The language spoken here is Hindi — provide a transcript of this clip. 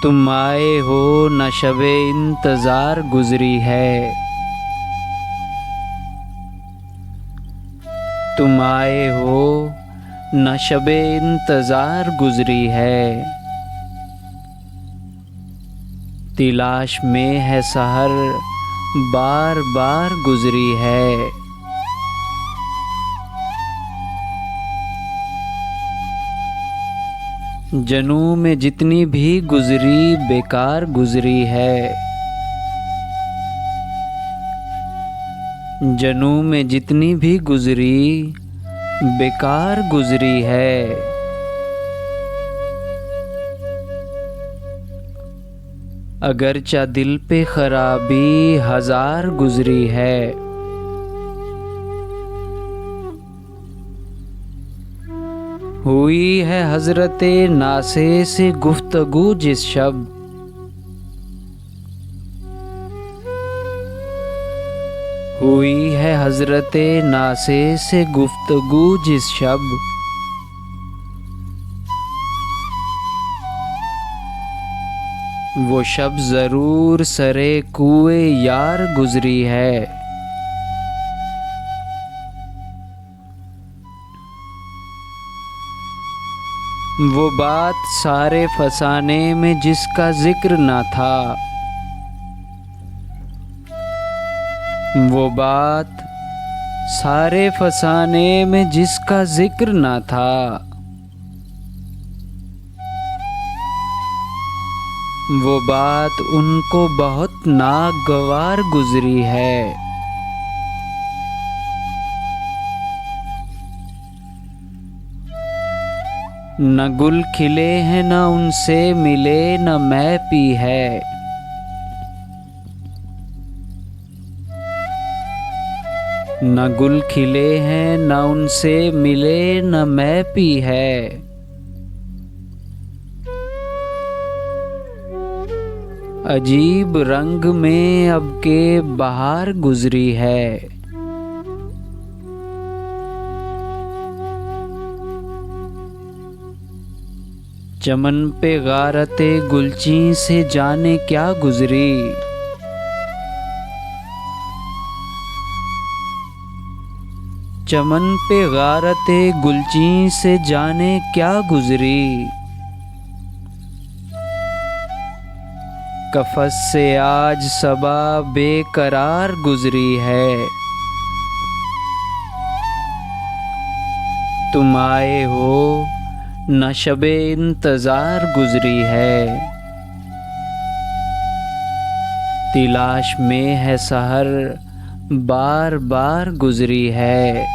तुम आए हो न शबे इंतज़ार गुज़री है। तुम आए हो न शबे इंतज़ार गुज़री है। तिलाश में है सहर बार बार गुज़री है। जनू में जितनी भी गुज़री बेकार गुज़री है। जनू में जितनी भी गुज़री बेकार गुज़री है। अगरचा दिल पे खराबी हजार गुज़री है। हुई है हज़रते नासे से गुफ्तगू जिस शब, हुई है हज़रते नासे से गुफ्तगू जिस शब, वो शब ज़रूर सरे कुए यार गुज़री है। वो बात सारे फसाने में जिसका जिक्र ना था, वो बात सारे फसाने में जिसका जिक्र ना था, वो बात उनको बहुत नागवार गुज़री है। न गुल खिले हैं न उनसे मिले न मैं पी है। न गुल खिले हैं न उनसे मिले न मैं पी है। अजीब रंग में अब के बहार गुज़री है। चमन पे गारते गुलची से जाने क्या गुज़री, चमन पे गारते गुलची से जाने क्या गुज़री। कफ़स से आज सबा बेकरार गुज़री है। तुम आए हो न शबे इंतज़ार गुज़री है। तिलाश में है सहर बार बार गुज़री है।